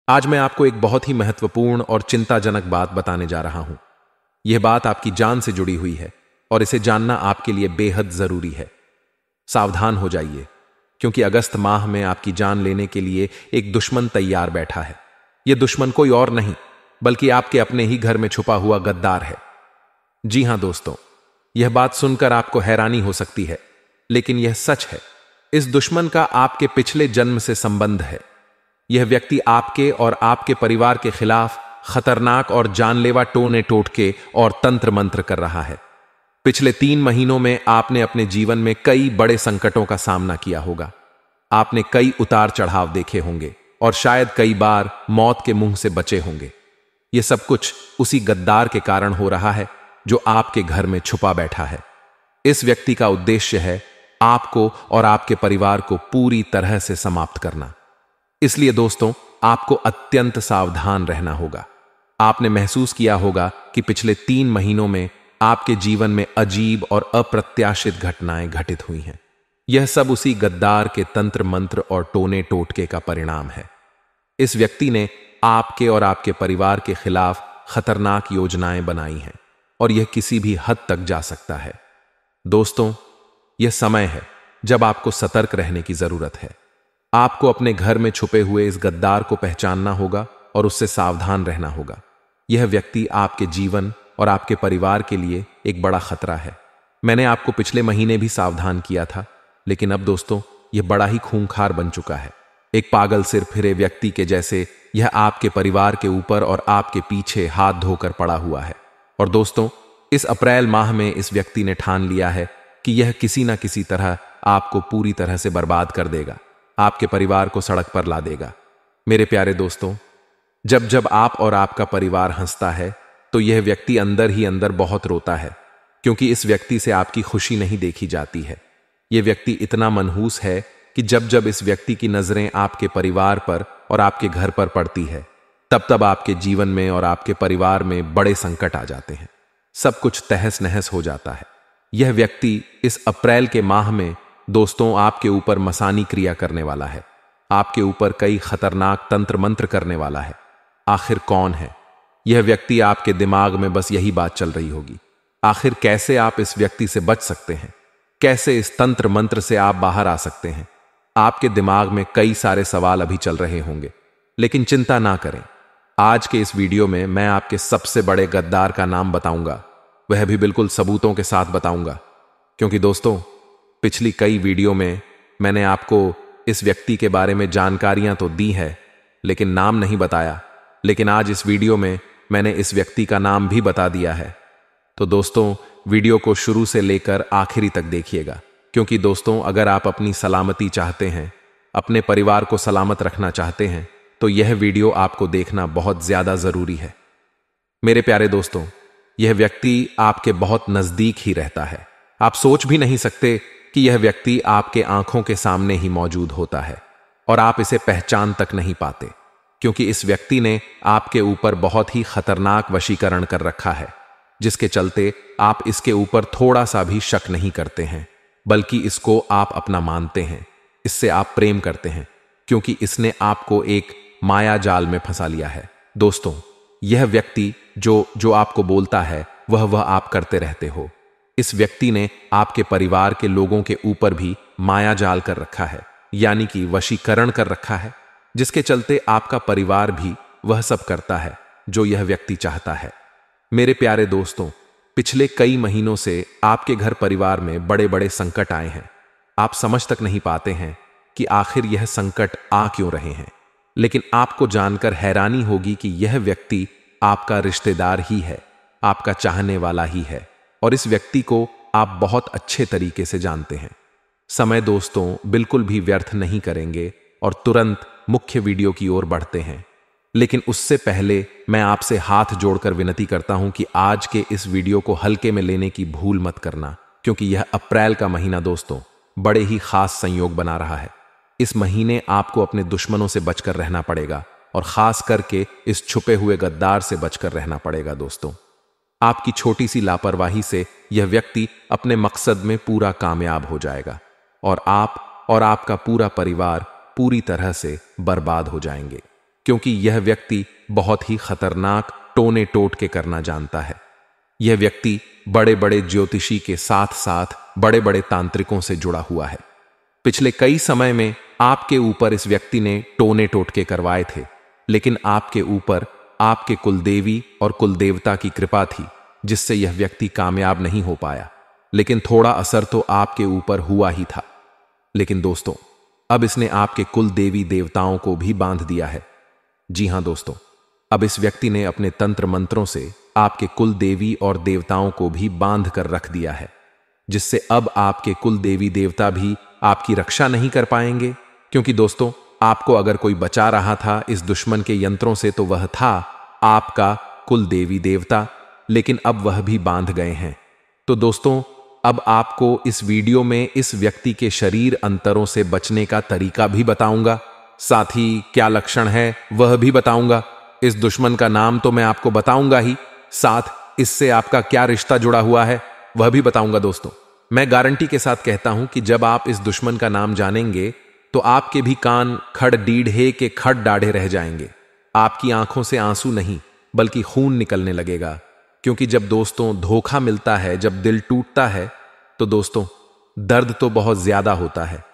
आज मैं आपको एक बहुत ही महत्वपूर्ण और चिंताजनक बात बताने जा रहा हूं। यह बात आपकी जान से जुड़ी हुई है और इसे जानना आपके लिए बेहद जरूरी है। सावधान हो जाइए, क्योंकि अगस्त माह में आपकी जान लेने के लिए एक दुश्मन तैयार बैठा है। यह दुश्मन कोई और नहीं, बल्कि आपके अपने ही घर में छुपा हुआ गद्दार है। जी हां दोस्तों, यह बात सुनकर आपको हैरानी हो सकती है, लेकिन यह सच है। इस दुश्मन का आपके पिछले जन्म से संबंध है। यह व्यक्ति आपके और आपके परिवार के खिलाफ खतरनाक और जानलेवा टोने टोटके और तंत्र मंत्र कर रहा है। पिछले 3 महीनों में आपने अपने जीवन में कई बड़े संकटों का सामना किया होगा। आपने कई उतार चढ़ाव देखे होंगे और शायद कई बार मौत के मुंह से बचे होंगे। यह सब कुछ उसी गद्दार के कारण हो रहा है जो आपके घर में छुपा बैठा है। इस व्यक्ति का उद्देश्य है आपको और आपके परिवार को पूरी तरह से समाप्त करना। इसलिए दोस्तों, आपको अत्यंत सावधान रहना होगा। आपने महसूस किया होगा कि पिछले 3 महीनों में आपके जीवन में अजीब और अप्रत्याशित घटनाएं घटित हुई हैं। यह सब उसी गद्दार के तंत्र मंत्र और टोने टोटके का परिणाम है। इस व्यक्ति ने आपके और आपके परिवार के खिलाफ खतरनाक योजनाएं बनाई हैं और यह किसी भी हद तक जा सकता है। दोस्तों, यह समय है जब आपको सतर्क रहने की जरूरत है। आपको अपने घर में छुपे हुए इस गद्दार को पहचानना होगा और उससे सावधान रहना होगा। यह व्यक्ति आपके जीवन और आपके परिवार के लिए एक बड़ा खतरा है। मैंने आपको पिछले महीने भी सावधान किया था, लेकिन अब दोस्तों, यह बड़ा ही खूंखार बन चुका है। एक पागल सिर फिरे व्यक्ति के जैसे यह आपके परिवार के ऊपर और आपके पीछे हाथ धोकर पड़ा हुआ है। और दोस्तों, इस अप्रैल माह में इस व्यक्ति ने ठान लिया है कि यह किसी ना किसी तरह आपको पूरी तरह से बर्बाद कर देगा, आपके परिवार को सड़क पर ला देगा। मेरे प्यारे दोस्तों, जब जब आप और आपका परिवार हंसता है तो यह व्यक्ति अंदर ही अंदर बहुत रोता है, क्योंकि इस व्यक्ति से आपकी खुशी नहीं देखी जाती है। यह व्यक्ति इतना मनहूस है कि जब जब इस व्यक्ति की नजरें आपके परिवार पर और आपके घर पर पड़ती है, तब तब आपके जीवन में और आपके परिवार में बड़े संकट आ जाते हैं। सब कुछ तहस नहस हो जाता है। यह व्यक्ति इस अप्रैल के माह में दोस्तों आपके ऊपर मसानी क्रिया करने वाला है। आपके ऊपर कई खतरनाक तंत्र मंत्र करने वाला है। आखिर कौन है यह व्यक्ति? आपके दिमाग में बस यही बात चल रही होगी, आखिर कैसे आप इस व्यक्ति से बच सकते हैं, कैसे इस तंत्र मंत्र से आप बाहर आ सकते हैं। आपके दिमाग में कई सारे सवाल अभी चल रहे होंगे, लेकिन चिंता ना करें। आज के इस वीडियो में मैं आपके सबसे बड़े गद्दार का नाम बताऊंगा, वह भी बिल्कुल सबूतों के साथ बताऊंगा। क्योंकि दोस्तों, पिछली कई वीडियो में मैंने आपको इस व्यक्ति के बारे में जानकारियां तो दी है, लेकिन नाम नहीं बताया। लेकिन आज इस वीडियो में मैंने इस व्यक्ति का नाम भी बता दिया है। तो दोस्तों, वीडियो को शुरू से लेकर आखिरी तक देखिएगा, क्योंकि दोस्तों, अगर आप अपनी सलामती चाहते हैं, अपने परिवार को सलामत रखना चाहते हैं, तो यह वीडियो आपको देखना बहुत ज्यादा जरूरी है। मेरे प्यारे दोस्तों, यह व्यक्ति आपके बहुत नजदीक ही रहता है। आप सोच भी नहीं सकते कि यह व्यक्ति आपके आंखों के सामने ही मौजूद होता है और आप इसे पहचान तक नहीं पाते, क्योंकि इस व्यक्ति ने आपके ऊपर बहुत ही खतरनाक वशीकरण कर रखा है, जिसके चलते आप इसके ऊपर थोड़ा सा भी शक नहीं करते हैं, बल्कि इसको आप अपना मानते हैं। इससे आप प्रेम करते हैं, क्योंकि इसने आपको एक माया जाल में फंसा लिया है। दोस्तों, यह व्यक्ति जो आपको बोलता है वह आप करते रहते हो। इस व्यक्ति ने आपके परिवार के लोगों के ऊपर भी माया जाल कर रखा है, यानी कि वशीकरण कर रखा है, जिसके चलते आपका परिवार भी वह सब करता है जो यह व्यक्ति चाहता है। मेरे प्यारे दोस्तों, पिछले कई महीनों से आपके घर परिवार में बड़े बड़े संकट आए हैं। आप समझ तक नहीं पाते हैं कि आखिर यह संकट आ क्यों रहे हैं। लेकिन आपको जानकर हैरानी होगी कि यह व्यक्ति आपका रिश्तेदार ही है, आपका चाहने वाला ही है, और इस व्यक्ति को आप बहुत अच्छे तरीके से जानते हैं। समय दोस्तों बिल्कुल भी व्यर्थ नहीं करेंगे और तुरंत मुख्य वीडियो की ओर बढ़ते हैं। लेकिन उससे पहले मैं आपसे हाथ जोड़कर विनती करता हूं कि आज के इस वीडियो को हल्के में लेने की भूल मत करना, क्योंकि यह अप्रैल का महीना दोस्तों बड़े ही खास संयोग बना रहा है। इस महीने आपको अपने दुश्मनों से बचकर रहना पड़ेगा और खास करके इस छुपे हुए गद्दार से बचकर रहना पड़ेगा। दोस्तों, आपकी छोटी सी लापरवाही से यह व्यक्ति अपने मकसद में पूरा कामयाब हो जाएगा और आप और आपका पूरा परिवार पूरी तरह से बर्बाद हो जाएंगे। क्योंकि यह व्यक्ति बहुत ही खतरनाक टोने टोटके करना जानता है। यह व्यक्ति बड़े बड़े ज्योतिषी के साथ साथ बड़े बड़े तांत्रिकों से जुड़ा हुआ है। पिछले कई समय में आपके ऊपर इस व्यक्ति ने टोने टोटके करवाए थे, लेकिन आपके ऊपर आपके कुलदेवी और कुलदेवता की कृपा थी, जिससे यह व्यक्ति कामयाब नहीं हो पाया। लेकिन थोड़ा असर तो आपके ऊपर हुआ ही था। लेकिन दोस्तों, अब इसने आपके कुल देवी देवताओं को भी बांध दिया है। जी हां दोस्तों, अब इस व्यक्ति ने अपने तंत्र मंत्रों से आपके कुल देवी और देवताओं को भी बांध कर रख दिया है, जिससे अब आपके कुल देवी देवता भी आपकी रक्षा नहीं कर पाएंगे। क्योंकि दोस्तों, आपको अगर कोई बचा रहा था इस दुश्मन के यंत्रों से तो वह था आपका कुल देवी देवता, लेकिन अब वह भी बांध गए हैं। तो दोस्तों, अब आपको इस वीडियो में इस व्यक्ति के शरीर अंतरों से बचने का तरीका भी बताऊंगा, साथ ही क्या लक्षण है वह भी बताऊंगा। इस दुश्मन का नाम तो मैं आपको बताऊंगा ही, साथ इससे आपका क्या रिश्ता जुड़ा हुआ है वह भी बताऊंगा। दोस्तों, मैं गारंटी के साथ कहता हूं कि जब आप इस दुश्मन का नाम जानेंगे तो आपके भी कान खड़ डीढ़े के खड़ डाढ़े रह जाएंगे। आपकी आंखों से आंसू नहीं बल्कि खून निकलने लगेगा। क्योंकि जब दोस्तों धोखा मिलता है, जब दिल टूटता है, तो दोस्तों दर्द तो बहुत ज्यादा होता है।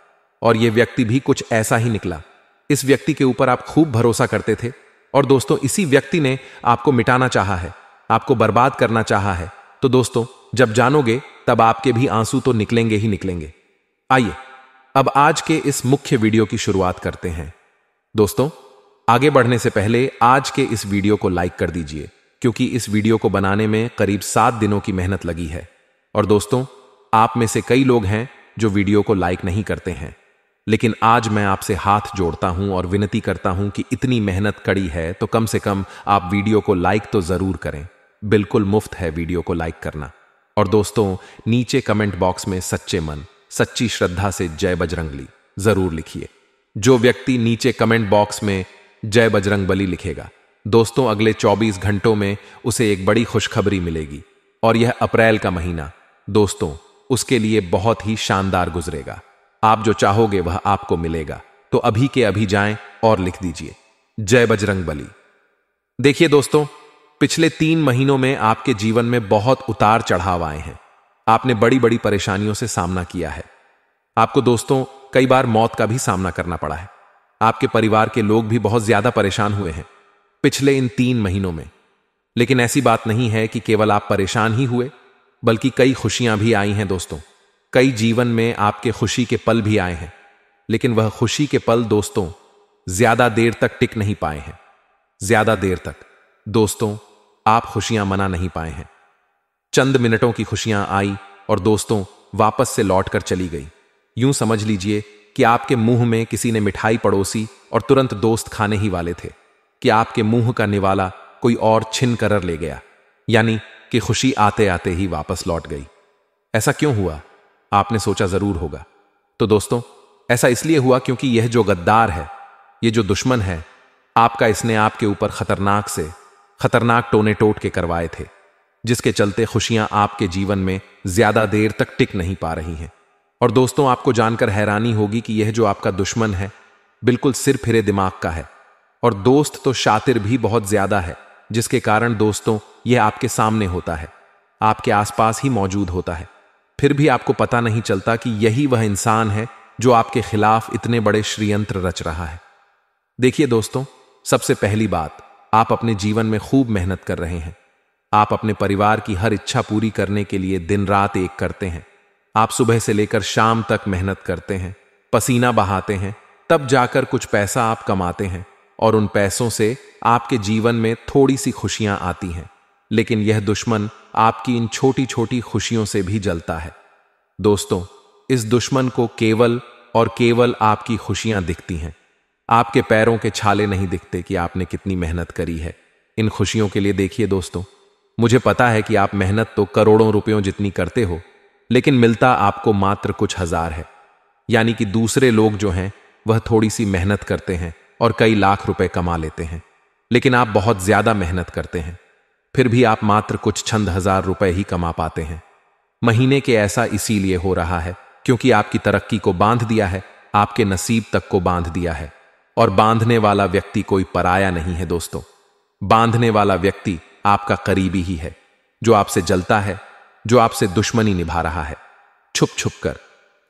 और यह व्यक्ति भी कुछ ऐसा ही निकला। इस व्यक्ति के ऊपर आप खूब भरोसा करते थे और दोस्तों इसी व्यक्ति ने आपको मिटाना चाहा है, आपको बर्बाद करना चाहा है। तो दोस्तों, जब जानोगे तब आपके भी आंसू तो निकलेंगे ही निकलेंगे। आइए अब आज के इस मुख्य वीडियो की शुरुआत करते हैं। दोस्तों, आगे बढ़ने से पहले आज के इस वीडियो को लाइक कर दीजिए, क्योंकि इस वीडियो को बनाने में करीब 7 दिनों की मेहनत लगी है। और दोस्तों, आप में से कई लोग हैं जो वीडियो को लाइक नहीं करते हैं, लेकिन आज मैं आपसे हाथ जोड़ता हूं और विनती करता हूं कि इतनी मेहनत कड़ी है तो कम से कम आप वीडियो को लाइक तो जरूर करें। बिल्कुल मुफ्त है वीडियो को लाइक करना। और दोस्तों, नीचे कमेंट बॉक्स में सच्चे मन सच्ची श्रद्धा से जय बजरंगबली जरूर लिखिए। जो व्यक्ति नीचे कमेंट बॉक्स में जय बजरंगबली लिखेगा, दोस्तों अगले 24 घंटों में उसे एक बड़ी खुशखबरी मिलेगी। और यह अप्रैल का महीना दोस्तों उसके लिए बहुत ही शानदार गुजरेगा। आप जो चाहोगे वह आपको मिलेगा। तो अभी के अभी जाएं और लिख दीजिए जय बजरंगबली। देखिए दोस्तों, पिछले 3 महीनों में आपके जीवन में बहुत उतार चढ़ाव आए हैं। आपने बड़ी बड़ी परेशानियों से सामना किया है। आपको दोस्तों कई बार मौत का भी सामना करना पड़ा है। आपके परिवार के लोग भी बहुत ज्यादा परेशान हुए हैं पिछले इन 3 महीनों में। लेकिन ऐसी बात नहीं है कि केवल आप परेशान ही हुए, बल्कि कई खुशियां भी आई हैं दोस्तों। कई जीवन में आपके खुशी के पल भी आए हैं, लेकिन वह खुशी के पल दोस्तों ज्यादा देर तक टिक नहीं पाए हैं। ज्यादा देर तक दोस्तों आप खुशियां मना नहीं पाए हैं। चंद मिनटों की खुशियां आई और दोस्तों वापस से लौट कर चली गई। यूं समझ लीजिए कि आपके मुंह में किसी ने मिठाई पड़ोसी और तुरंत दोस्त खाने ही वाले थे कि आपके मुंह का निवाला कोई और छिन कर ले गया। यानी कि खुशी आते आते ही वापस लौट गई। ऐसा क्यों हुआ, आपने सोचा जरूर होगा। तो दोस्तों, ऐसा इसलिए हुआ क्योंकि यह जो गद्दार है, यह जो दुश्मन है आपका, इसने आपके ऊपर खतरनाक से खतरनाक टोने टोटके करवाए थे, जिसके चलते खुशियां आपके जीवन में ज्यादा देर तक टिक नहीं पा रही हैं। और दोस्तों, आपको जानकर हैरानी होगी कि यह जो आपका दुश्मन है बिल्कुल सिर फिरे दिमाग का है और दोस्त तो शातिर भी बहुत ज्यादा है, जिसके कारण दोस्तों यह आपके सामने होता है, आपके आसपास ही मौजूद होता है। फिर भी आपको पता नहीं चलता कि यही वह इंसान है जो आपके खिलाफ इतने बड़े षड्यंत्र रच रहा है। देखिए दोस्तों, सबसे पहली बात, आप अपने जीवन में खूब मेहनत कर रहे हैं। आप अपने परिवार की हर इच्छा पूरी करने के लिए दिन रात एक करते हैं। आप सुबह से लेकर शाम तक मेहनत करते हैं, पसीना बहाते हैं, तब जाकर कुछ पैसा आप कमाते हैं और उन पैसों से आपके जीवन में थोड़ी सी खुशियां आती हैं। लेकिन यह दुश्मन आपकी इन छोटी छोटी खुशियों से भी जलता है। दोस्तों, इस दुश्मन को केवल और केवल आपकी खुशियां दिखती हैं। आपके पैरों के छाले नहीं दिखते कि आपने कितनी मेहनत करी है इन खुशियों के लिए। देखिए दोस्तों, मुझे पता है कि आप मेहनत तो करोड़ों रुपयों जितनी करते हो, लेकिन मिलता आपको मात्र कुछ हजार है। यानी कि दूसरे लोग जो हैं वह थोड़ी सी मेहनत करते हैं और कई लाख रुपए कमा लेते हैं, लेकिन आप बहुत ज्यादा मेहनत करते हैं, फिर भी आप मात्र कुछ चंद हजार रुपए ही कमा पाते हैं महीने के। ऐसा इसीलिए हो रहा है क्योंकि आपकी तरक्की को बांध दिया है, आपके नसीब तक को बांध दिया है। और बांधने वाला व्यक्ति कोई पराया नहीं है दोस्तों। बांधने वाला व्यक्ति आपका करीबी ही है, जो आपसे जलता है, जो आपसे दुश्मनी निभा रहा है छुप छुप कर।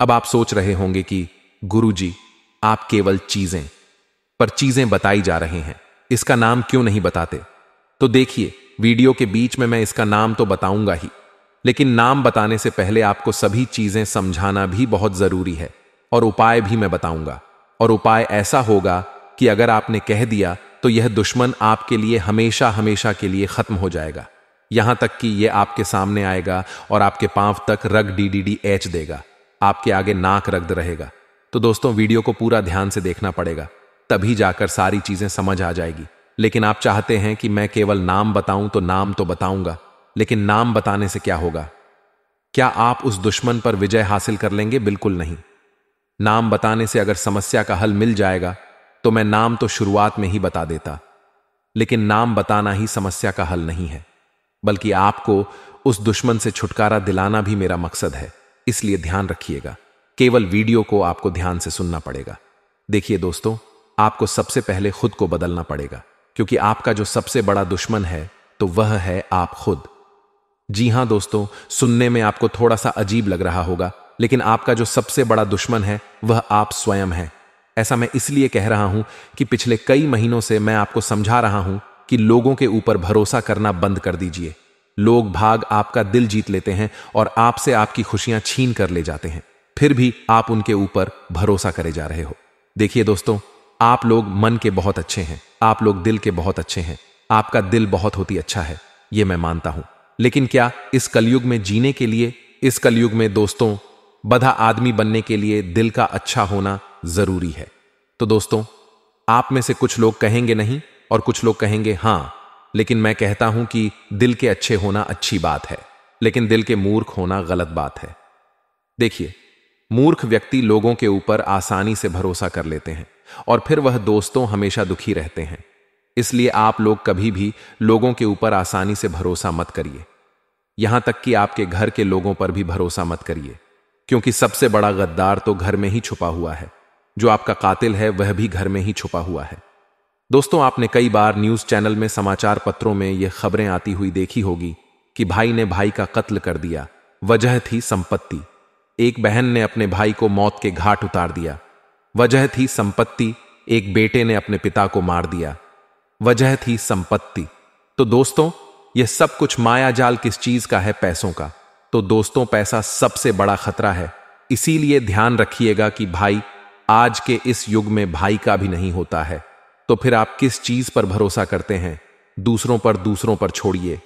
अब आप सोच रहे होंगे कि गुरुजी, आप केवल चीजें बताई जा रहे हैं, इसका नाम क्यों नहीं बताते? तो देखिए, वीडियो के बीच में मैं इसका नाम तो बताऊंगा ही, लेकिन नाम बताने से पहले आपको सभी चीजें समझाना भी बहुत जरूरी है, और उपाय भी मैं बताऊंगा। और उपाय ऐसा होगा कि अगर आपने कह दिया तो यह दुश्मन आपके लिए हमेशा हमेशा के लिए खत्म हो जाएगा, यहां तक कि यह आपके सामने आएगा और आपके पांव तक रग DDDH देगा, आपके आगे नाक रगद रहेगा। तो दोस्तों, वीडियो को पूरा ध्यान से देखना पड़ेगा, तभी जाकर सारी चीजें समझ आ जाएगी। लेकिन आप चाहते हैं कि मैं केवल नाम बताऊं, तो नाम तो बताऊंगा, लेकिन नाम बताने से क्या होगा? क्या आप उस दुश्मन पर विजय हासिल कर लेंगे? बिल्कुल नहीं। नाम बताने से अगर समस्या का हल मिल जाएगा तो मैं नाम तो शुरुआत में ही बता देता, लेकिन नाम बताना ही समस्या का हल नहीं है, बल्कि आपको उस दुश्मन से छुटकारा दिलाना भी मेरा मकसद है। इसलिए ध्यान रखिएगा, केवल वीडियो को आपको ध्यान से सुनना पड़ेगा। देखिए दोस्तों, आपको सबसे पहले खुद को बदलना पड़ेगा, क्योंकि आपका जो सबसे बड़ा दुश्मन है तो वह है आप खुद। जी हां दोस्तों, सुनने में आपको थोड़ा सा अजीब लग रहा होगा, लेकिन आपका जो सबसे बड़ा दुश्मन है वह आप स्वयं है। ऐसा मैं इसलिए कह रहा हूं कि पिछले कई महीनों से मैं आपको समझा रहा हूं कि लोगों के ऊपर भरोसा करना बंद कर दीजिए। लोग भाग आपका दिल जीत लेते हैं और आपसे आपकी खुशियां छीन कर ले जाते हैं, फिर भी आप उनके ऊपर भरोसा करे जा रहे हो। देखिए दोस्तों, आप लोग मन के बहुत अच्छे हैं, आप लोग दिल के बहुत अच्छे हैं, आपका दिल बहुत होती अच्छा है, यह मैं मानता हूं। लेकिन क्या इस कलयुग में जीने के लिए, इस कलयुग में दोस्तों बधा आदमी बनने के लिए दिल का अच्छा होना जरूरी है? तो दोस्तों, आप में से कुछ लोग कहेंगे नहीं और कुछ लोग कहेंगे हां, लेकिन मैं कहता हूं कि दिल के अच्छे होना अच्छी बात है, लेकिन दिल के मूर्ख होना गलत बात है। देखिए, मूर्ख व्यक्ति लोगों के ऊपर आसानी से भरोसा कर लेते हैं और फिर वह दोस्तों हमेशा दुखी रहते हैं। इसलिए आप लोग कभी भी लोगों के ऊपर आसानी से भरोसा मत करिए, यहां तक कि आपके घर के लोगों पर भी भरोसा मत करिए, क्योंकि सबसे बड़ा गद्दार तो घर में ही छुपा हुआ है। जो आपका कातिल है वह भी घर में ही छुपा हुआ है। दोस्तों, आपने कई बार न्यूज चैनल में, समाचार पत्रों में यह खबरें आती हुई देखी होगी कि भाई ने भाई का कत्ल कर दिया, वजह थी संपत्ति। एक बहन ने अपने भाई को मौत के घाट उतार दिया, वजह थी संपत्ति। एक बेटे ने अपने पिता को मार दिया, वजह थी संपत्ति। तो दोस्तों, यह सब कुछ माया जाल किस चीज का है? पैसों का। तो दोस्तों, पैसा सबसे बड़ा खतरा है। इसीलिए ध्यान रखिएगा कि भाई आज के इस युग में भाई का भी नहीं होता है, तो फिर आप किस चीज पर भरोसा करते हैं? दूसरों पर छोड़िए।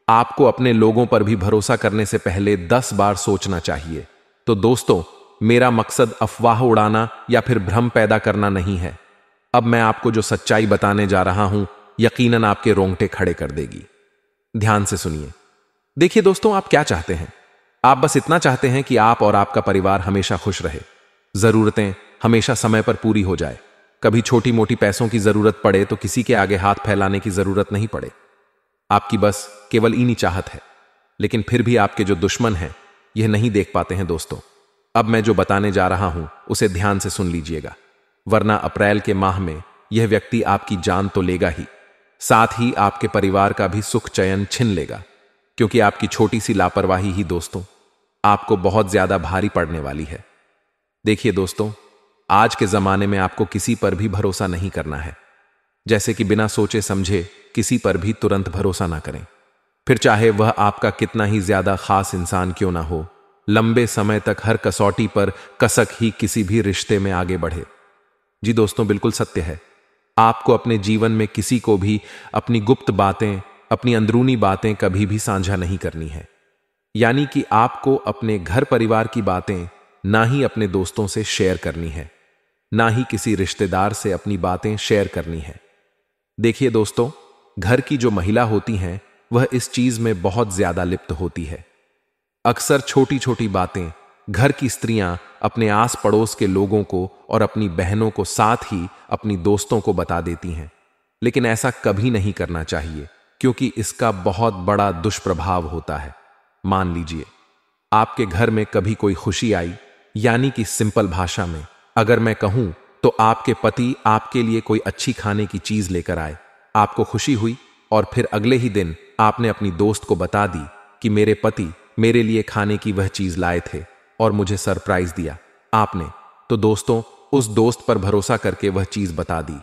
आपको अपने लोगों पर भी भरोसा करने से पहले 10 बार सोचना चाहिए। तो दोस्तों, मेरा मकसद अफवाह उड़ाना या फिर भ्रम पैदा करना नहीं है। अब मैं आपको जो सच्चाई बताने जा रहा हूं, यकीनन आपके रोंगटे खड़े कर देगी। ध्यान से सुनिए। देखिए दोस्तों, आप क्या चाहते हैं? आप बस इतना चाहते हैं कि आप और आपका परिवार हमेशा खुश रहे, जरूरतें हमेशा समय पर पूरी हो जाए, कभी छोटी मोटी पैसों की जरूरत पड़े तो किसी के आगे हाथ फैलाने की जरूरत नहीं पड़े। आपकी बस केवल इन्हीं चाहत है, लेकिन फिर भी आपके जो दुश्मन हैं यह नहीं देख पाते हैं। दोस्तों, अब मैं जो बताने जा रहा हूं उसे ध्यान से सुन लीजिएगा, वरना अप्रैल के माह में यह व्यक्ति आपकी जान तो लेगा ही, साथ ही आपके परिवार का भी सुख चैन छिन लेगा, क्योंकि आपकी छोटी सी लापरवाही ही दोस्तों आपको बहुत ज्यादा भारी पड़ने वाली है। देखिए दोस्तों, आज के जमाने में आपको किसी पर भी भरोसा नहीं करना है, जैसे कि बिना सोचे समझे किसी पर भी तुरंत भरोसा ना करें, फिर चाहे वह आपका कितना ही ज्यादा खास इंसान क्यों ना हो। लंबे समय तक हर कसौटी पर कसक ही किसी भी रिश्ते में आगे बढ़े। जी दोस्तों, बिल्कुल सत्य है। आपको अपने जीवन में किसी को भी अपनी गुप्त बातें, अपनी अंदरूनी बातें कभी भी साझा नहीं करनी है। यानी कि आपको अपने घर परिवार की बातें ना ही अपने दोस्तों से शेयर करनी है, ना ही किसी रिश्तेदार से अपनी बातें शेयर करनी है। देखिए दोस्तों, घर की जो महिला होती हैं वह इस चीज में बहुत ज्यादा लिप्त होती है। अक्सर छोटी छोटी बातें घर की स्त्रियां अपने आस पड़ोस के लोगों को और अपनी बहनों को, साथ ही अपनी दोस्तों को बता देती हैं, लेकिन ऐसा कभी नहीं करना चाहिए, क्योंकि इसका बहुत बड़ा दुष्प्रभाव होता है। मान लीजिए आपके घर में कभी कोई खुशी आई, यानी कि सिंपल भाषा में अगर मैं कहूं तो आपके पति आपके लिए कोई अच्छी खाने की चीज लेकर आए, आपको खुशी हुई और फिर अगले ही दिन आपने अपनी दोस्त को बता दी कि मेरे पति मेरे लिए खाने की वह चीज लाए थे और मुझे सरप्राइज दिया आपने। तो दोस्तों, उस दोस्त पर भरोसा करके वह चीज बता दी,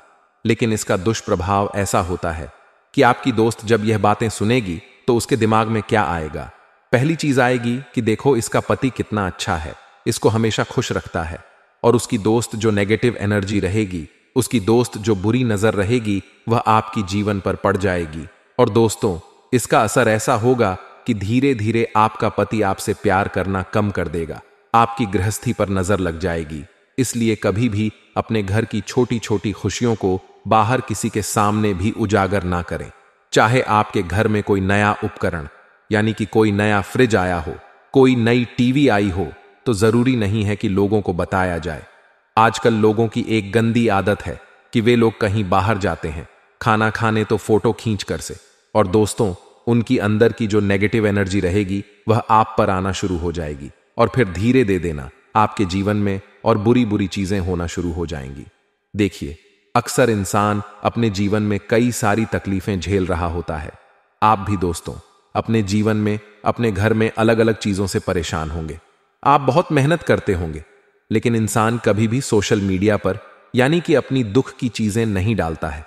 लेकिन इसका दुष्प्रभाव ऐसा होता है कि आपकी दोस्त जब यह बातें सुनेगी तो उसके दिमाग में क्या आएगा? पहली चीज आएगी कि देखो इसका पति कितना अच्छा है, इसको हमेशा खुश रखता है। और उसकी दोस्त जो नेगेटिव एनर्जी रहेगी, उसकी दोस्त जो बुरी नजर रहेगी, वह आपकी जीवन पर पड़ जाएगी। और दोस्तों, इसका असर ऐसा होगा कि धीरे धीरे आपका पति आपसे प्यार करना कम कर देगा, आपकी गृहस्थी पर नजर लग जाएगी। इसलिए कभी भी अपने घर की छोटी छोटी खुशियों को बाहर किसी के सामने भी उजागर ना करें। चाहे आपके घर में कोई नया उपकरण यानी कि कोई नया फ्रिज आया हो, कोई नई टीवी आई हो, तो जरूरी नहीं है कि लोगों को बताया जाए। आजकल लोगों की एक गंदी आदत है कि वे लोग कहीं बाहर जाते हैं खाना खाने तो फोटो खींच कर से, और दोस्तों, उनकी अंदर की जो नेगेटिव एनर्जी रहेगी वह आप पर आना शुरू हो जाएगी और फिर धीरे दे देना आपके जीवन में और बुरी बुरी चीजें होना शुरू हो जाएंगी। देखिए, अक्सर इंसान अपने जीवन में कई सारी तकलीफें झेल रहा होता है। आप भी दोस्तों अपने जीवन में अपने घर में अलग अलग चीजों से परेशान होंगे। आप बहुत मेहनत करते होंगे, लेकिन इंसान कभी भी सोशल मीडिया पर यानी कि अपनी दुख की चीजें नहीं डालता है।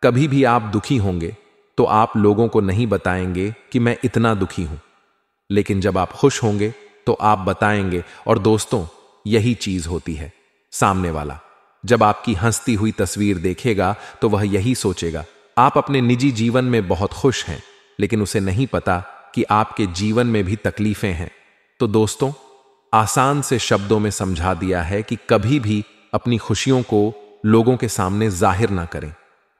कभी भी आप दुखी होंगे तो आप लोगों को नहीं बताएंगे कि मैं इतना दुखी हूं, लेकिन जब आप खुश होंगे तो आप बताएंगे। और दोस्तों, यही चीज होती है, सामने वाला जब आपकी हंसती हुई तस्वीर देखेगा तो वह यही सोचेगा आप अपने निजी जीवन में बहुत खुश हैं, लेकिन उसे नहीं पता कि आपके जीवन में भी तकलीफें हैं। तो दोस्तों, आसान से शब्दों में समझा दिया है कि कभी भी अपनी खुशियों को लोगों के सामने जाहिर ना करें,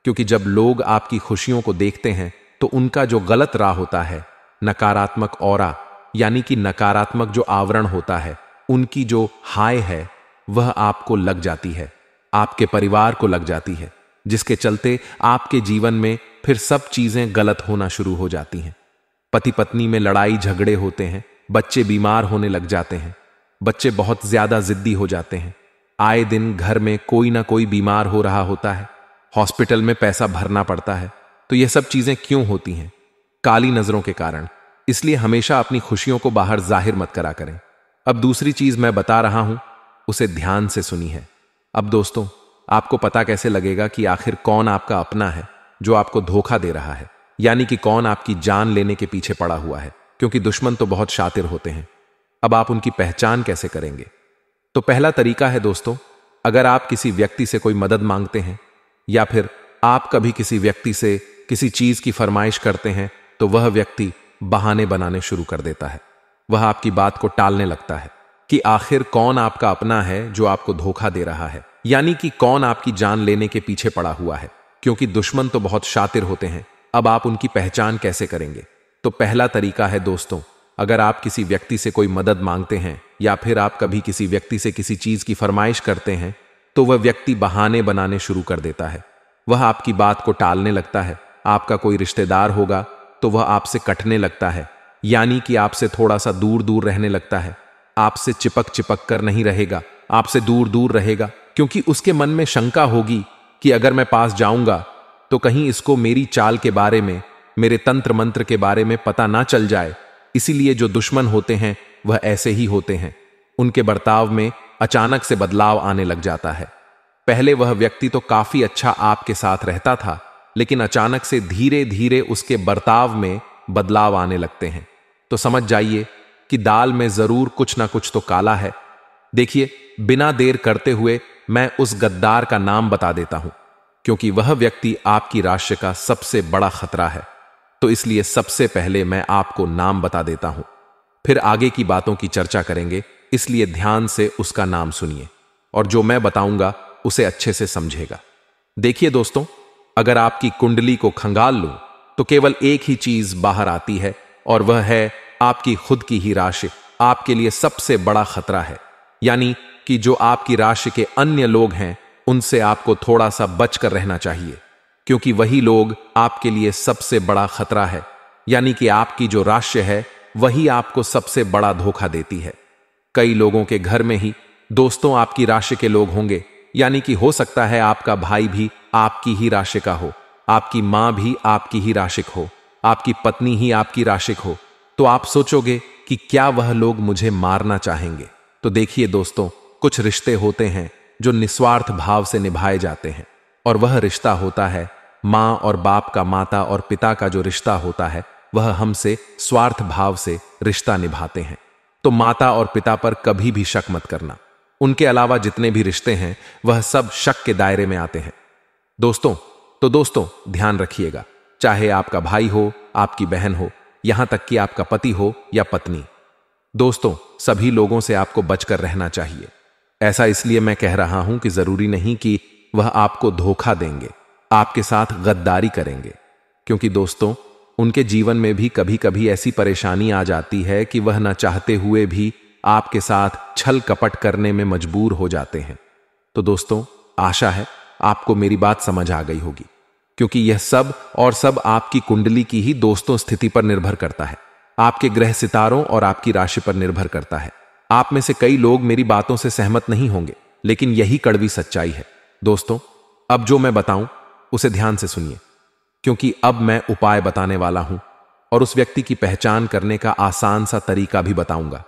क्योंकि जब लोग आपकी खुशियों को देखते हैं तो उनका जो गलत राह होता है, नकारात्मक ऑरा यानी कि नकारात्मक जो आवरण होता है, उनकी जो हाय है वह आपको लग जाती है, आपके परिवार को लग जाती है, जिसके चलते आपके जीवन में फिर सब चीजें गलत होना शुरू हो जाती हैं। पति पत्नी में लड़ाई झगड़े होते हैं, बच्चे बीमार होने लग जाते हैं, बच्चे बहुत ज्यादा जिद्दी हो जाते हैं, आए दिन घर में कोई ना कोई बीमार हो रहा होता है, हॉस्पिटल में पैसा भरना पड़ता है। तो यह सब चीजें क्यों होती हैं? काली नजरों के कारण। इसलिए हमेशा अपनी खुशियों को बाहर जाहिर मत करा करें। अब दूसरी चीज मैं बता रहा हूं, उसे ध्यान से सुनी है। अब दोस्तों, आपको पता कैसे लगेगा कि आखिर कौन आपका अपना है जो आपको धोखा दे रहा है, यानी कि कौन आपकी जान लेने के पीछे पड़ा हुआ है? क्योंकि दुश्मन तो बहुत शातिर होते हैं। अब आप उनकी पहचान कैसे करेंगे? तो पहला तरीका है दोस्तों, अगर आप किसी व्यक्ति से कोई मदद मांगते हैं या फिर आप कभी किसी व्यक्ति से किसी चीज की फरमाइश करते हैं तो वह व्यक्ति बहाने बनाने शुरू कर देता है। वह आपकी बात को टालने लगता है कि आखिर कौन आपका अपना है जो आपको धोखा दे रहा है, यानी कि कौन आपकी जान लेने के पीछे पड़ा हुआ है, क्योंकि दुश्मन तो बहुत शातिर होते हैं। अब आप उनकी पहचान कैसे करेंगे? तो पहला तरीका है दोस्तों, अगर आप किसी व्यक्ति से कोई मदद मांगते हैं या फिर आप कभी किसी व्यक्ति से किसी चीज की फरमाइश करते हैं तो वह व्यक्ति बहाने बनाने शुरू कर देता है। वह आपकी बात को टालने लगता है। आपका कोई रिश्तेदार होगा तो वह आपसे कटने लगता है, यानी कि आपसे थोड़ा सा दूर दूर रहने लगता है। आपसे चिपक चिपक कर नहीं रहेगा, आपसे दूर दूर रहेगा, क्योंकि उसके मन में शंका होगी कि अगर मैं पास जाऊंगा तो कहीं इसको मेरी चाल के बारे में, मेरे तंत्र मंत्र के बारे में पता ना चल जाए। इसीलिए जो दुश्मन होते हैं वह ऐसे ही होते हैं। उनके बर्ताव में अचानक से बदलाव आने लग जाता है। पहले वह व्यक्ति तो काफी अच्छा आपके साथ रहता था, लेकिन अचानक से धीरे धीरे उसके बर्ताव में बदलाव आने लगते हैं। तो समझ जाइए कि दाल में जरूर कुछ ना कुछ तो काला है। देखिए, बिना देर करते हुए मैं उस गद्दार का नाम बता देता हूं, क्योंकि वह व्यक्ति आपकी राशि का सबसे बड़ा खतरा है। तो इसलिए सबसे पहले मैं आपको नाम बता देता हूं, फिर आगे की बातों की चर्चा करेंगे। इसलिए ध्यान से उसका नाम सुनिए और जो मैं बताऊंगा उसे अच्छे से समझेगा। देखिए दोस्तों, अगर आपकी कुंडली को खंगाल लूं तो केवल एक ही चीज बाहर आती है और वह है आपकी खुद की ही राशि आपके लिए सबसे बड़ा खतरा है। यानी कि जो आपकी राशि के अन्य लोग हैं उनसे आपको थोड़ा सा बचकर रहना चाहिए, क्योंकि वही लोग आपके लिए सबसे बड़ा खतरा है। यानी कि आपकी जो राशि है वही आपको सबसे बड़ा धोखा देती है। कई लोगों के घर में ही दोस्तों आपकी राशि के लोग होंगे यानी कि हो सकता है आपका भाई भी आपकी ही राशि का हो, आपकी मां भी आपकी ही राशिक हो, आपकी पत्नी ही आपकी राशिक हो। तो आप सोचोगे कि क्या वह लोग मुझे मारना चाहेंगे। तो देखिए दोस्तों, कुछ रिश्ते होते हैं जो निस्वार्थ भाव से निभाए जाते हैं, और वह रिश्ता होता है मां और बाप का। माता और पिता का जो रिश्ता होता है वह हमसे स्वार्थ भाव से रिश्ता निभाते हैं। तो माता और पिता पर कभी भी शक मत करना। उनके अलावा जितने भी रिश्ते हैं वह सब शक के दायरे में आते हैं दोस्तों। तो दोस्तों ध्यान रखिएगा, चाहे आपका भाई हो, आपकी बहन हो, यहां तक कि आपका पति हो या पत्नी, दोस्तों सभी लोगों से आपको बचकर रहना चाहिए। ऐसा इसलिए मैं कह रहा हूं कि जरूरी नहीं कि वह आपको धोखा देंगे, आपके साथ गद्दारी करेंगे, क्योंकि दोस्तों उनके जीवन में भी कभी कभी ऐसी परेशानी आ जाती है कि वह न चाहते हुए भी आपके साथ छल कपट करने में मजबूर हो जाते हैं। तो दोस्तों आशा है आपको मेरी बात समझ आ गई होगी, क्योंकि यह सब और सब आपकी कुंडली की ही दोस्तों स्थिति पर निर्भर करता है, आपके ग्रह सितारों और आपकी राशि पर निर्भर करता है। आप में से कई लोग मेरी बातों से सहमत नहीं होंगे, लेकिन यही कड़वी सच्चाई है दोस्तों। अब जो मैं बताऊं उसे ध्यान से सुनिए, क्योंकि अब मैं उपाय बताने वाला हूं और उस व्यक्ति की पहचान करने का आसान सा तरीका भी बताऊंगा,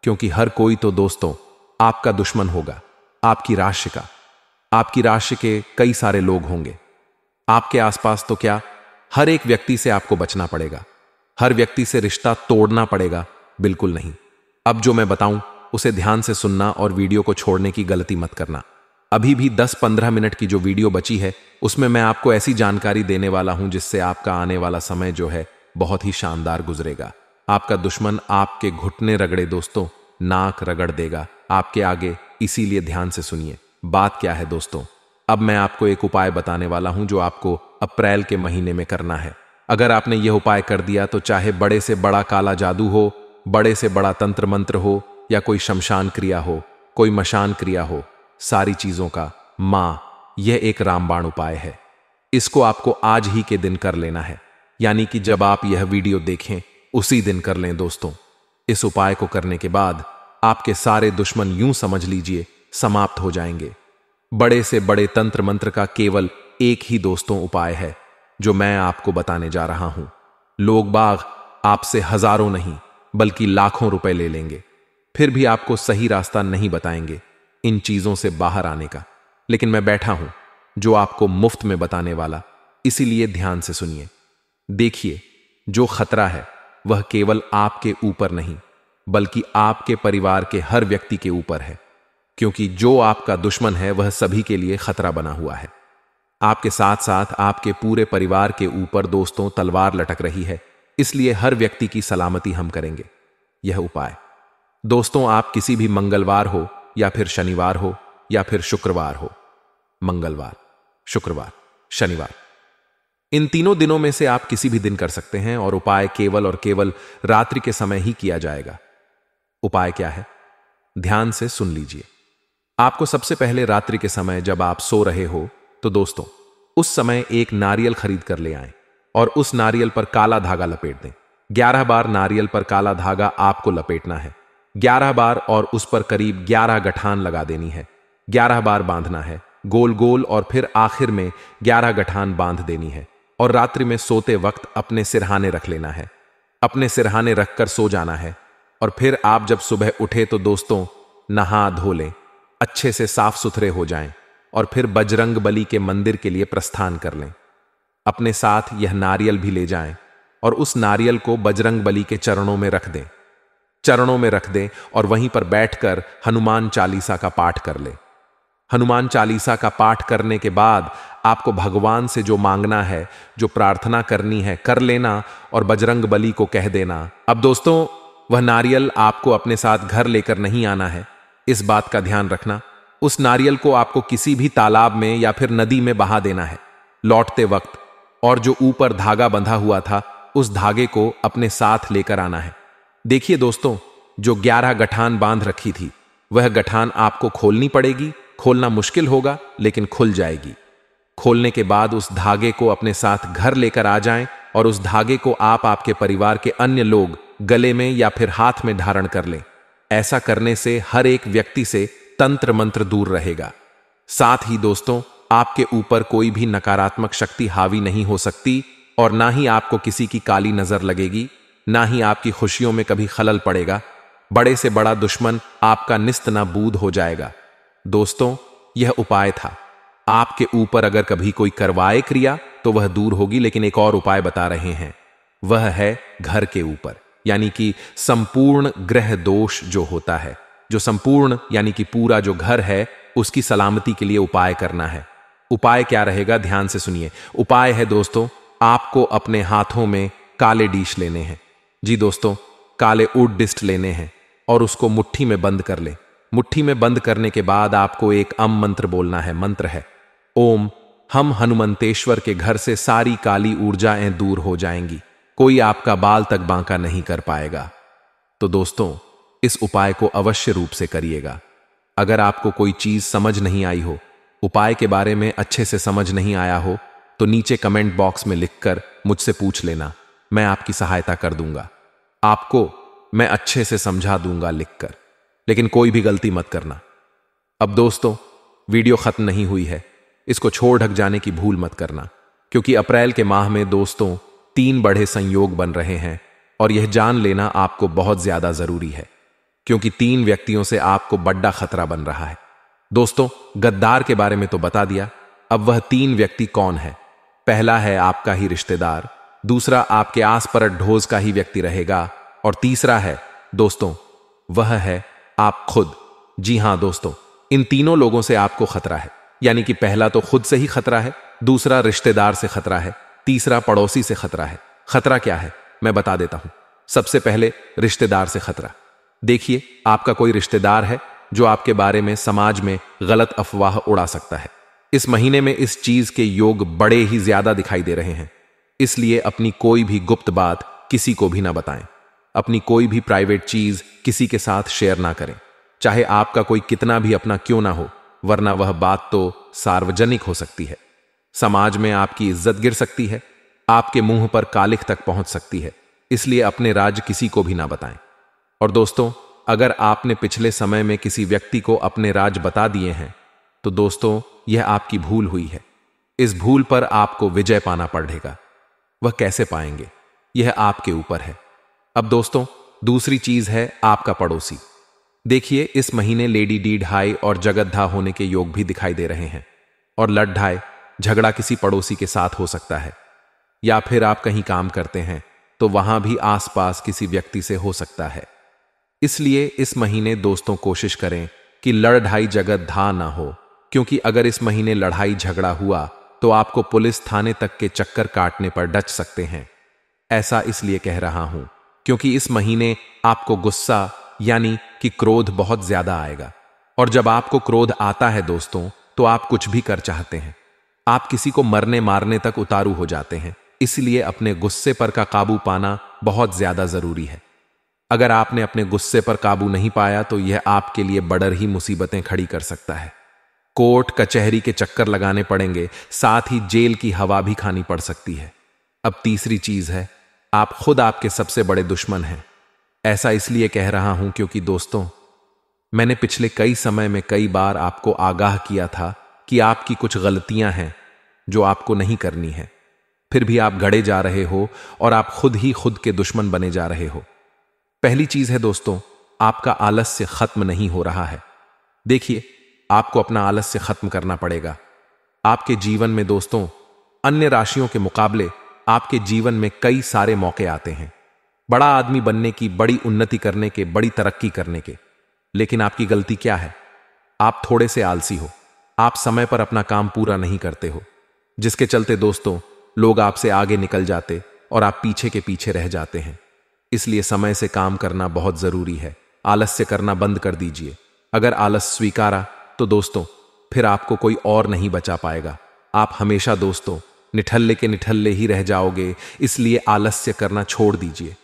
क्योंकि हर कोई तो दोस्तों आपका दुश्मन होगा। आपकी राशि का, आपकी राशि के कई सारे लोग होंगे आपके आसपास। तो क्या हर एक व्यक्ति से आपको बचना पड़ेगा, हर व्यक्ति से रिश्ता तोड़ना पड़ेगा? बिल्कुल नहीं। अब जो मैं बताऊं उसे ध्यान से सुनना और वीडियो को छोड़ने की गलती मत करना। अभी भी 10-15 मिनट की जो वीडियो बची है उसमें मैं आपको ऐसी जानकारी देने वाला हूं जिससे आपका आने वाला समय जो है बहुत ही शानदार गुजरेगा। आपका दुश्मन आपके घुटने रगड़े दोस्तों, नाक रगड़ देगा आपके आगे, इसीलिए ध्यान से सुनिए। बात क्या है दोस्तों, अब मैं आपको एक उपाय बताने वाला हूं जो आपको अप्रैल के महीने में करना है। अगर आपने यह उपाय कर दिया तो चाहे बड़े से बड़ा काला जादू हो, बड़े से बड़ा तंत्र मंत्र हो, या कोई शमशान क्रिया हो, कोई मशान क्रिया हो, सारी चीजों का मां यह एक रामबाण उपाय है। इसको आपको आज ही के दिन कर लेना है, यानी कि जब आप यह वीडियो देखें उसी दिन कर लें दोस्तों। इस उपाय को करने के बाद आपके सारे दुश्मन यूं समझ लीजिए समाप्त हो जाएंगे। बड़े से बड़े तंत्र मंत्र का केवल एक ही दोस्तों उपाय है जो मैं आपको बताने जा रहा हूं। लोग बाग आपसे हजारों नहीं बल्कि लाखों रुपए ले लेंगे, फिर भी आपको सही रास्ता नहीं बताएंगे इन चीजों से बाहर आने का। लेकिन मैं बैठा हूं जो आपको मुफ्त में बताने वाला, इसीलिए ध्यान से सुनिए। देखिए, जो खतरा है वह केवल आपके ऊपर नहीं बल्कि आपके परिवार के हर व्यक्ति के ऊपर है, क्योंकि जो आपका दुश्मन है वह सभी के लिए खतरा बना हुआ है। आपके साथ साथ आपके पूरे परिवार के ऊपर दोस्तों तलवार लटक रही है, इसलिए हर व्यक्ति की सलामती हम करेंगे। यह उपाय दोस्तों आप किसी भी मंगलवार हो या फिर शनिवार हो या फिर शुक्रवार हो, मंगलवार, शुक्रवार, शनिवार, इन तीनों दिनों में से आप किसी भी दिन कर सकते हैं और उपाय केवल और केवल रात्रि के समय ही किया जाएगा। उपाय क्या है, ध्यान से सुन लीजिए। आपको सबसे पहले रात्रि के समय जब आप सो रहे हो तो दोस्तों उस समय एक नारियल खरीद कर ले आएं और उस नारियल पर काला धागा लपेट दें। 11 बार नारियल पर काला धागा आपको लपेटना है, 11 बार, और उस पर करीब 11 गठान लगा देनी है। 11 बार बांधना है गोल गोल, और फिर आखिर में 11 गठान बांध देनी है। और रात्रि में सोते वक्त अपने सिरहाने रख लेना है, अपने सिरहाने रखकर सो जाना है। और फिर आप जब सुबह उठे तो दोस्तों नहा धो लें, अच्छे से साफ सुथरे हो जाएं, और फिर बजरंग बली के मंदिर के लिए प्रस्थान कर लें। अपने साथ यह नारियल भी ले जाएं और उस नारियल को बजरंग बली के चरणों में रख दें, चरणों में रख दें, और वहीं पर बैठकर हनुमान चालीसा का पाठ कर लें। हनुमान चालीसा का पाठ करने के बाद आपको भगवान से जो मांगना है, जो प्रार्थना करनी है, कर लेना और बजरंग बली को कह देना। अब दोस्तों वह नारियल आपको अपने साथ घर लेकर नहीं आना है, इस बात का ध्यान रखना। उस नारियल को आपको किसी भी तालाब में या फिर नदी में बहा देना है लौटते वक्त, और जो ऊपर धागा बंधा हुआ था उस धागे को अपने साथ लेकर आना है। देखिए दोस्तों, जो 11 गठान बांध रखी थी वह गठान आपको खोलनी पड़ेगी। खोलना मुश्किल होगा लेकिन खुल जाएगी। खोलने के बाद उस धागे को अपने साथ घर लेकर आ जाएं और उस धागे को आप आपके परिवार के अन्य लोग गले में या फिर हाथ में धारण कर लें। ऐसा करने से हर एक व्यक्ति से तंत्र मंत्र दूर रहेगा, साथ ही दोस्तों, आपके ऊपर कोई भी नकारात्मक शक्ति हावी नहीं हो सकती और ना ही आपको किसी की काली नजर लगेगी, ना ही आपकी खुशियों में कभी खलल पड़ेगा। बड़े से बड़ा दुश्मन आपका निस्त नाबूद हो जाएगा। दोस्तों, यह उपाय था। आपके ऊपर अगर कभी कोई करवाए क्रिया तो वह दूर होगी, लेकिन एक और उपाय बता रहे हैं, वह है घर के ऊपर, यानी कि संपूर्ण ग्रह दोष जो होता है, जो संपूर्ण यानी कि पूरा जो घर है उसकी सलामती के लिए उपाय करना है। उपाय क्या रहेगा, ध्यान से सुनिए। उपाय है दोस्तों, आपको अपने हाथों में काले डीश लेने हैं। जी दोस्तों, काले ऊड डिस्ट लेने हैं और उसको मुट्ठी में बंद कर ले। मुट्ठी में बंद करने के बाद आपको एक अम मंत्र बोलना है। मंत्र है ओम हम हनुमंतेश्वर के घर से सारी काली ऊर्जाएं दूर हो जाएंगी, कोई आपका बाल तक बांका नहीं कर पाएगा। तो दोस्तों, इस उपाय को अवश्य रूप से करिएगा। अगर आपको कोई चीज समझ नहीं आई हो, उपाय के बारे में अच्छे से समझ नहीं आया हो, तो नीचे कमेंट बॉक्स में लिखकर मुझसे पूछ लेना, मैं आपकी सहायता कर दूंगा। आपको मैं अच्छे से समझा दूंगा लिखकर, लेकिन कोई भी गलती मत करना। अब दोस्तों, वीडियो खत्म नहीं हुई है, इसको छोड़ ढक जाने की भूल मत करना, क्योंकि अप्रैल के माह में दोस्तों 3 बड़े संयोग बन रहे हैं और यह जान लेना आपको बहुत ज्यादा जरूरी है, क्योंकि 3 व्यक्तियों से आपको बड़ा खतरा बन रहा है। दोस्तों, गद्दार के बारे में तो बता दिया, अब वह 3 व्यक्ति कौन है? पहला है आपका ही रिश्तेदार, दूसरा आपके आस परत ढोज का ही व्यक्ति रहेगा, और तीसरा है दोस्तों, वह है आप खुद। जी हां दोस्तों, इन तीनों लोगों से आपको खतरा है, यानी कि पहला तो खुद से ही खतरा है, दूसरा रिश्तेदार से खतरा है, तीसरा पड़ोसी से खतरा है। खतरा क्या है मैं बता देता हूं। सबसे पहले रिश्तेदार से खतरा। देखिए, आपका कोई रिश्तेदार है जो आपके बारे में समाज में गलत अफवाह उड़ा सकता है। इस महीने में इस चीज के योग बड़े ही ज्यादा दिखाई दे रहे हैं, इसलिए अपनी कोई भी गुप्त बात किसी को भी ना बताएं। अपनी कोई भी प्राइवेट चीज किसी के साथ शेयर ना करें, चाहे आपका कोई कितना भी अपना क्यों ना हो, वरना वह बात तो सार्वजनिक हो सकती है। समाज में आपकी इज्जत गिर सकती है, आपके मुंह पर कालिख तक पहुंच सकती है, इसलिए अपने राज किसी को भी ना बताएं। और दोस्तों, अगर आपने पिछले समय में किसी व्यक्ति को अपने राज बता दिए हैं, तो दोस्तों यह आपकी भूल हुई है। इस भूल पर आपको विजय पाना पड़ेगा। वह कैसे पाएंगे, यह आपके ऊपर है। अब दोस्तों, दूसरी चीज है आपका पड़ोसी। देखिए, इस महीने लेडी डी ढाई और जगतधा होने के योग भी दिखाई दे रहे हैं, और लड़ ढाई झगड़ा किसी पड़ोसी के साथ हो सकता है, या फिर आप कहीं काम करते हैं तो वहां भी आसपास किसी व्यक्ति से हो सकता है। इसलिए इस महीने दोस्तों कोशिश करें कि लड़ाई जगतधा ना हो, क्योंकि अगर इस महीने लड़ाई झगड़ा हुआ तो आपको पुलिस थाने तक के चक्कर काटने पर डच सकते हैं। ऐसा इसलिए कह रहा हूं क्योंकि इस महीने आपको गुस्सा यानी कि क्रोध बहुत ज्यादा आएगा, और जब आपको क्रोध आता है दोस्तों, तो आप कुछ भी कर चाहते हैं। आप किसी को मरने मारने तक उतारू हो जाते हैं। इसलिए अपने गुस्से पर का काबू पाना बहुत ज्यादा जरूरी है। अगर आपने अपने गुस्से पर काबू नहीं पाया तो यह आपके लिए बड़ी ही मुसीबतें खड़ी कर सकता है। कोर्ट कचहरी के चक्कर लगाने पड़ेंगे, साथ ही जेल की हवा भी खानी पड़ सकती है। अब तीसरी चीज है, आप खुद आपके सबसे बड़े दुश्मन हैं। ऐसा इसलिए कह रहा हूं क्योंकि दोस्तों, मैंने पिछले कई समय में कई बार आपको आगाह किया था कि आपकी कुछ गलतियां हैं जो आपको नहीं करनी है, फिर भी आप गड़े जा रहे हो और आप खुद ही खुद के दुश्मन बने जा रहे हो। पहली चीज है दोस्तों, आपका आलस्य खत्म नहीं हो रहा है। देखिए, आपको अपना आलस्य खत्म करना पड़ेगा। आपके जीवन में दोस्तों, अन्य राशियों के मुकाबले आपके जीवन में कई सारे मौके आते हैं, बड़ा आदमी बनने की, बड़ी उन्नति करने के, बड़ी तरक्की करने के। लेकिन आपकी गलती क्या है? आप थोड़े से आलसी हो। आप समय पर अपना काम पूरा नहीं करते हो, जिसके चलते दोस्तों लोग आपसे आगे निकल जाते और आप पीछे के पीछे रह जाते हैं। इसलिए समय से काम करना बहुत जरूरी है। आलस्य करना बंद कर दीजिए। अगर आलस स्वीकारा तो दोस्तों फिर आपको कोई और नहीं बचा पाएगा। आप हमेशा दोस्तों निठल्ले के निठल्ले ही रह जाओगे। इसलिए आलस्य करना छोड़ दीजिए,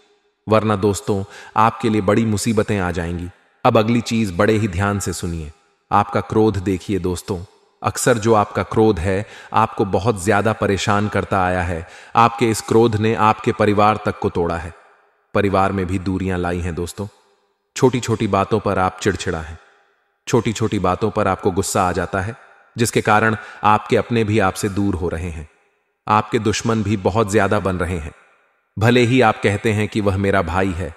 वरना दोस्तों आपके लिए बड़ी मुसीबतें आ जाएंगी। अब अगली चीज बड़े ही ध्यान से सुनिए। आपका क्रोध देखिए दोस्तों, अक्सर जो आपका क्रोध है आपको बहुत ज्यादा परेशान करता आया है। आपके इस क्रोध ने आपके परिवार तक को तोड़ा है, परिवार में भी दूरियां लाई हैं दोस्तों। छोटी छोटी बातों पर आप चिड़चिड़ा हैं, छोटी छोटी बातों पर आपको गुस्सा आ जाता है, जिसके कारण आपके अपने भी आपसे दूर हो रहे हैं। आपके दुश्मन भी बहुत ज्यादा बन रहे हैं। भले ही आप कहते हैं कि वह मेरा भाई है,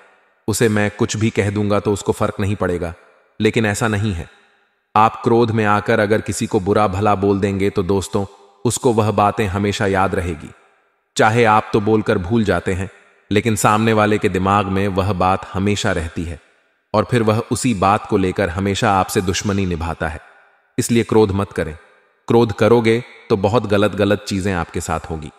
उसे मैं कुछ भी कह दूंगा तो उसको फर्क नहीं पड़ेगा, लेकिन ऐसा नहीं है। आप क्रोध में आकर अगर किसी को बुरा भला बोल देंगे तो दोस्तों, उसको वह बातें हमेशा याद रहेगी। चाहे आप तो बोलकर भूल जाते हैं, लेकिन सामने वाले के दिमाग में वह बात हमेशा रहती है और फिर वह उसी बात को लेकर हमेशा आपसे दुश्मनी निभाता है। इसलिए क्रोध मत करें। क्रोध करोगे तो बहुत गलत गलत चीजें आपके साथ होगी।